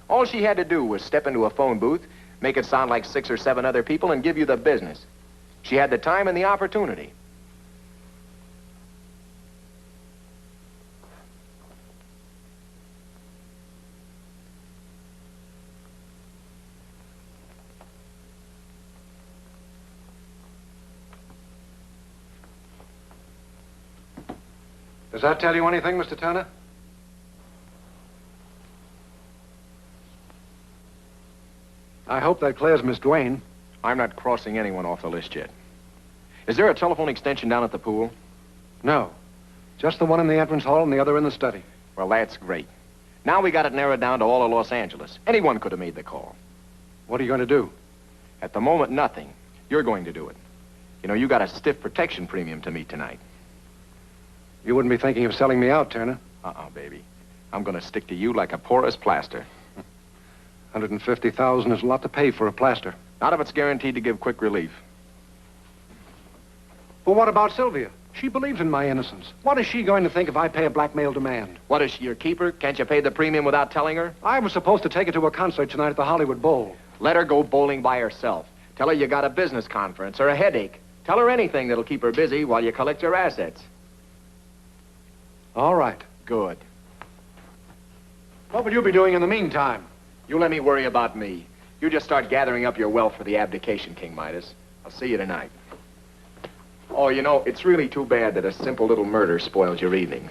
Speaker 1: All she had to do was step into a phone booth, make it sound like 6 or 7 other people, and give you the business. She had the time and the opportunity.
Speaker 4: Does that tell you anything, Mr. Turner? I hope that clears Miss Duane.
Speaker 1: I'm not crossing anyone off the list yet. Is there a telephone extension down at the pool?
Speaker 4: No. Just the one in the entrance hall and the other in the study.
Speaker 1: Well, that's great. Now we got it narrowed down to all of Los Angeles. Anyone could have made the call.
Speaker 4: What are you going to do?
Speaker 1: At the moment, nothing. You're going to do it. You know, you got a stiff protection premium to meet tonight.
Speaker 4: You wouldn't be thinking of selling me out, Turner.
Speaker 1: Baby. I'm going to stick to you like a porous plaster.
Speaker 4: $150,000 is a lot to pay for a plaster.
Speaker 1: Not if it's guaranteed to give quick relief.
Speaker 4: Well, what about Sylvia? She believes in my innocence. What is she going to think if I pay a blackmail demand?
Speaker 1: What, is she your keeper? Can't you pay the premium without telling her?
Speaker 4: I was supposed to take her to a concert tonight at the Hollywood Bowl.
Speaker 1: Let her go bowling by herself. Tell her you got a business conference or a headache. Tell her anything that'll keep her busy while you collect your assets.
Speaker 4: All right.
Speaker 1: Good.
Speaker 4: What will you be doing in the meantime?
Speaker 1: You let me worry about me. You just start gathering up your wealth for the abdication, King Midas. I'll see you tonight. Oh, you know, it's really too bad that a simple little murder spoils your evening.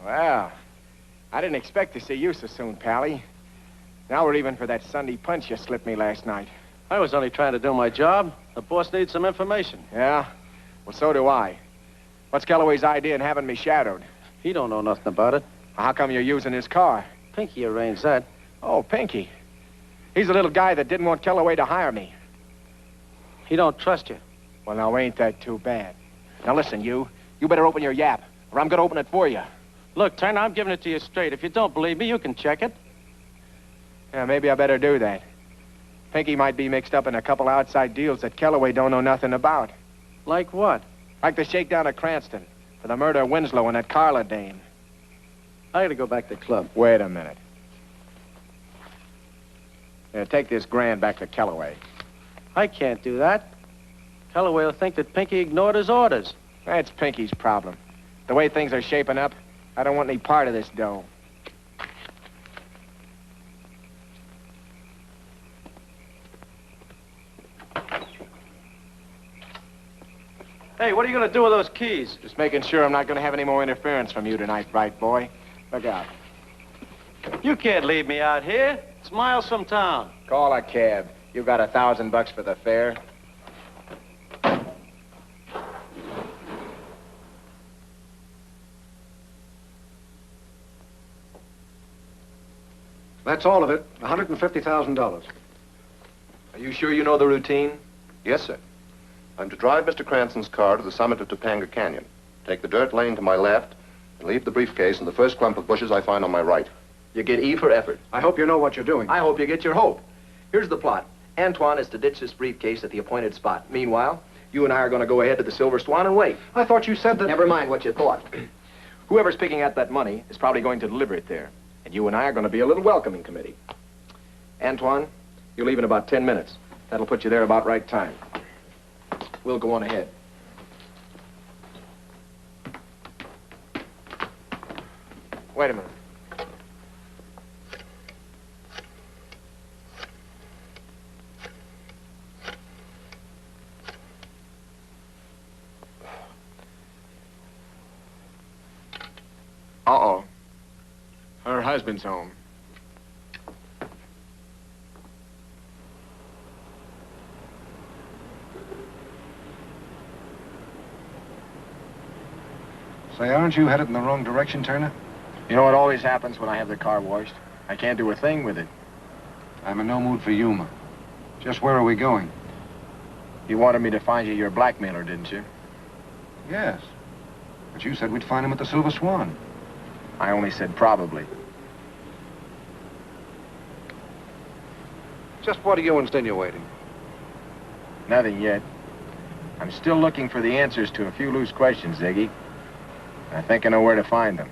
Speaker 1: Well, I didn't expect to see you so soon, Pally. Now we're even for that Sunday punch you slipped me last night.
Speaker 15: I was only trying to do my job. The boss needs some information.
Speaker 1: Yeah? Well, so do I. What's Kellaway's idea in having me shadowed?
Speaker 15: He don't know nothing about it.
Speaker 1: Well, how come you're using his car?
Speaker 15: Pinky arranged that.
Speaker 1: Oh, Pinky. He's the little guy that didn't want Kellaway to hire me.
Speaker 15: He don't trust you.
Speaker 1: Well, now, ain't that too bad? Now, listen, you. You better open your yap, or I'm gonna open it for you.
Speaker 15: Look, Turner, I'm giving it to you straight. If you don't believe me, you can check it.
Speaker 1: Yeah, maybe I better do that. Pinky might be mixed up in a couple outside deals that Kellaway don't know nothing about.
Speaker 15: Like what?
Speaker 1: Like the shakedown at Cranston for the murder of Winslow and that Carla dame.
Speaker 15: I gotta go back to the club.
Speaker 1: Wait a minute. Here, take this grand back to Kellaway.
Speaker 15: I can't do that. Kellaway will think that Pinky ignored his orders.
Speaker 1: That's Pinky's problem. The way things are shaping up, I don't want any part of this dough.
Speaker 15: Hey, what are you gonna do with those keys?
Speaker 1: Just making sure I'm not gonna have any more interference from you tonight, bright boy. Look out.
Speaker 15: You can't leave me out here. It's miles from town.
Speaker 1: Call a cab. You got $1,000 for the fare.
Speaker 4: That's all of it. $150,000.
Speaker 1: Are you sure you know the routine?
Speaker 2: Yes, sir. I'm to drive Mr. Cranston's car to the summit of Topanga Canyon, take the dirt lane to my left, and leave the briefcase in the first clump of bushes I find on my right.
Speaker 1: You get E for effort.
Speaker 4: I hope you know what you're doing.
Speaker 1: I hope you get your hope. Here's the plot. Antoine is to ditch this briefcase at the appointed spot. Meanwhile, you and I are going to go ahead to the Silver Swan and wait.
Speaker 4: I thought you said that...
Speaker 1: Never mind what you thought. Whoever's picking out that money is probably going to deliver it there. And you and I are going to be a little welcoming committee. Antoine, you leave in about 10 minutes. That'll put you there about right time. We'll go on ahead. Wait a minute. Uh-oh. Her husband's home.
Speaker 4: Say, aren't you headed in the wrong direction, Turner?
Speaker 1: You know what always happens when I have the car washed? I can't do a thing with it.
Speaker 4: I'm in no mood for humor. Just where are we going?
Speaker 1: You wanted me to find you your blackmailer, didn't you?
Speaker 4: Yes. But you said we'd find him at the Silver Swan.
Speaker 1: I only said probably.
Speaker 4: Just what are you insinuating?
Speaker 1: Nothing yet. I'm still looking for the answers to a few loose questions, Ziggy. I think I know where to find them.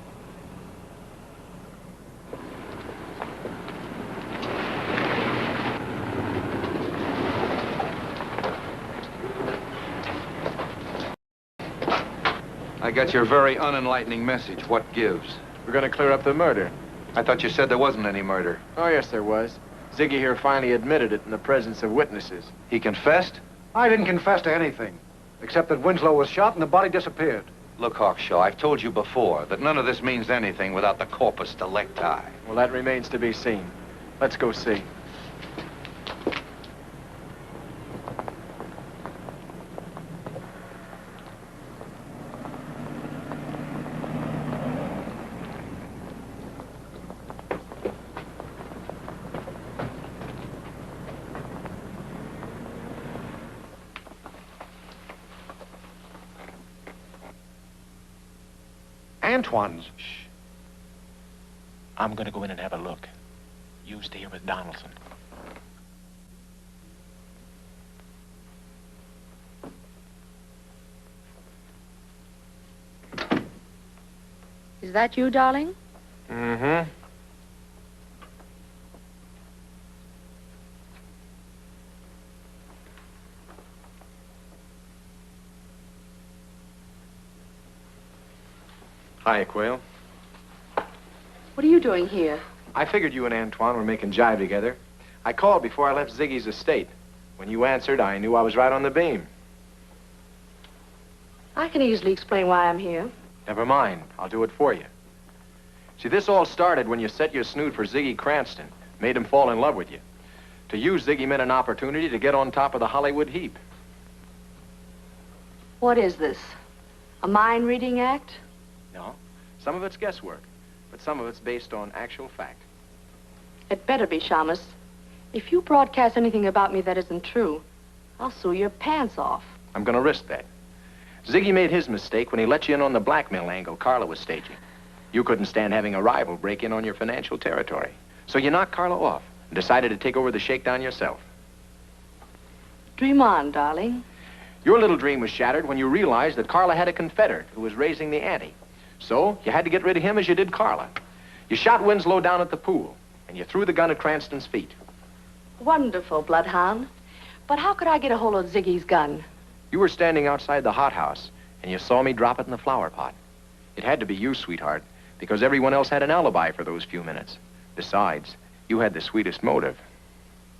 Speaker 5: I got your very unenlightening message. What gives?
Speaker 1: We're going to clear up the murder.
Speaker 5: I thought you said there wasn't any murder.
Speaker 1: Oh, yes, there was. Ziggy here finally admitted it in the presence of witnesses.
Speaker 5: He confessed?
Speaker 4: I didn't confess to anything, except that Winslow was shot and the body disappeared.
Speaker 5: Look, Hawkshaw, I've told you before that none of this means anything without the corpus delicti.
Speaker 1: Well, that remains to be seen. Let's go see.
Speaker 4: Antoine's.
Speaker 1: Shh. I'm going to go in and have a look. You stay here with Donaldson.
Speaker 10: Is that you, darling?
Speaker 1: Mm-hmm. Hi, Quail.
Speaker 10: What are you doing here?
Speaker 1: I figured you and Antoine were making jive together. I called before I left Ziggy's estate. When you answered, I knew I was right on the beam.
Speaker 10: I can easily explain why I'm here.
Speaker 1: Never mind. I'll do it for you. See, this all started when you set your snoot for Ziggy Cranston, made him fall in love with you. To you, Ziggy meant an opportunity to get on top of the Hollywood heap.
Speaker 10: What is this? A mind-reading act?
Speaker 1: No, some of it's guesswork, but some of it's based on actual fact.
Speaker 10: It better be, Shamus. If you broadcast anything about me that isn't true, I'll sew your pants off.
Speaker 1: I'm gonna risk that. Ziggy made his mistake when he let you in on the blackmail angle Carla was staging. You couldn't stand having a rival break in on your financial territory. So you knocked Carla off and decided to take over the shakedown yourself.
Speaker 10: Dream on, darling.
Speaker 1: Your little dream was shattered when you realized that Carla had a confederate who was raising the ante. So you had to get rid of him as you did Carla. You shot Winslow down at the pool, and you threw the gun at Cranston's feet.
Speaker 10: Wonderful, Bloodhound. But how could I get a hold of Ziggy's gun?
Speaker 1: You were standing outside the hothouse, and you saw me drop it in the flower pot. It had to be you, sweetheart, because everyone else had an alibi for those few minutes. Besides, you had the sweetest motive.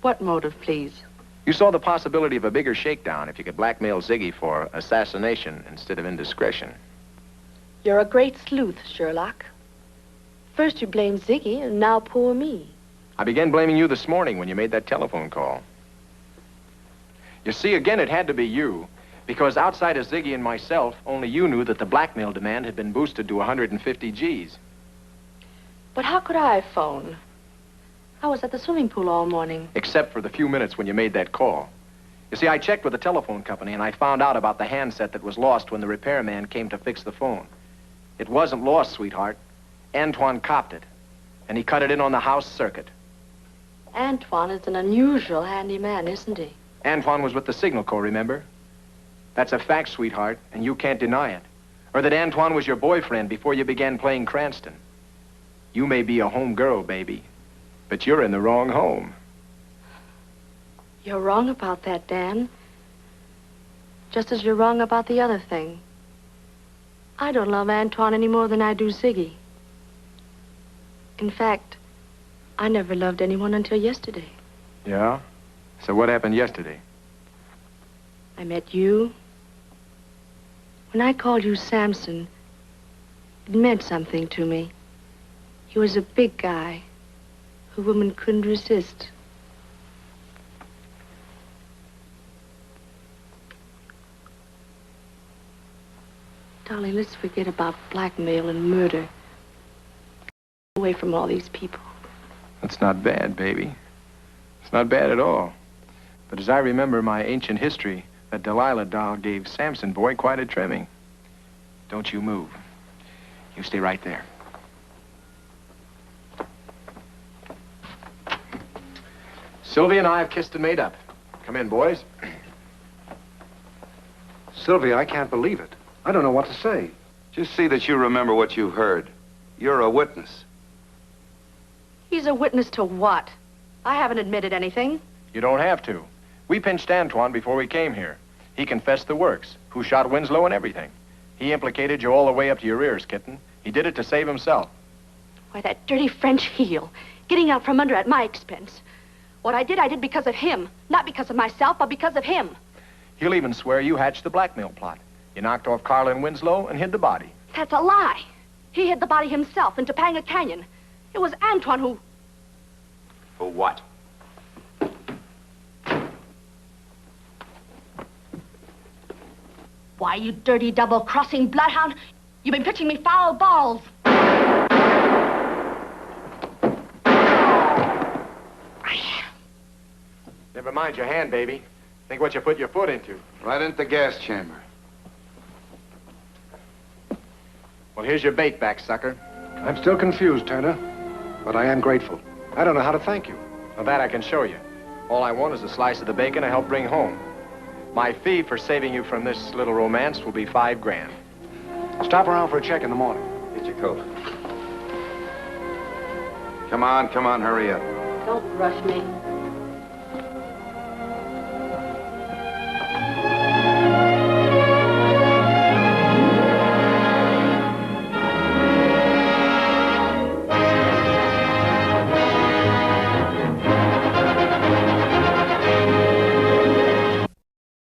Speaker 10: What motive, please?
Speaker 1: You saw the possibility of a bigger shakedown if you could blackmail Ziggy for assassination instead of indiscretion.
Speaker 10: You're a great sleuth, Sherlock. First you blamed Ziggy, and now poor me.
Speaker 1: I began blaming you this morning when you made that telephone call. You see, again, it had to be you, because outside of Ziggy and myself, only you knew that the blackmail demand had been boosted to 150 G's.
Speaker 10: But how could I phone? I was at the swimming pool all morning.
Speaker 1: Except for the few minutes when you made that call. You see, I checked with the telephone company, and I found out about the handset that was lost when the repairman came to fix the phone. It wasn't lost, sweetheart. Antoine copped it, and he cut it in on the house circuit.
Speaker 10: Antoine is an unusual handy man, isn't he?
Speaker 1: Antoine was with the Signal Corps, remember? That's a fact, sweetheart, and you can't deny it. Or that Antoine was your boyfriend before you began playing Cranston. You may be a home girl, baby, but you're in the wrong home.
Speaker 10: You're wrong about that, Dan. Just as you're wrong about the other thing. I don't love Antoine any more than I do Ziggy. In fact, I never loved anyone until yesterday.
Speaker 1: Yeah? So what happened yesterday?
Speaker 10: I met you. When I called you Samson, it meant something to me. He was a big guy who women couldn't resist. Darling, let's forget about blackmail and murder. Away from all these people.
Speaker 1: That's not bad, baby. It's not bad at all. But as I remember my ancient history, that Delilah doll gave Samson boy quite a trimming. Don't you move. You stay right there. Sylvia and I have kissed and made up. Come in, boys.
Speaker 4: Sylvia, I can't believe it. I don't know what to say.
Speaker 5: Just see that you remember what you've heard. You're a witness.
Speaker 10: He's a witness to what? I haven't admitted anything.
Speaker 1: You don't have to. We pinched Antoine before we came here. He confessed the works, who shot Winslow and everything. He implicated you all the way up to your ears, kitten. He did it to save himself.
Speaker 10: Why, that dirty French heel, getting out from under at my expense. What I did because of him. Not because of myself, but because of him.
Speaker 1: He'll even swear you hatched the blackmail plot. You knocked off Carla and Winslow and hid the body.
Speaker 10: That's a lie. He hid the body himself in Topanga Canyon. It was Antoine who...
Speaker 9: For what?
Speaker 10: Why, you dirty double-crossing bloodhound, you've been pitching me foul balls.
Speaker 1: Never mind your hand, baby. Think what you put your foot into.
Speaker 5: Right into the gas chamber.
Speaker 1: Well, here's your bait back, sucker.
Speaker 4: I'm still confused, Turner, but I am grateful. I don't know how to thank you.
Speaker 1: Well, that I can show you. All I want is a slice of the bacon to help bring home. My fee for saving you from this little romance will be $5 grand.
Speaker 4: Stop around for a check in the morning.
Speaker 5: Get your coat. Come on, hurry up.
Speaker 10: Don't rush me.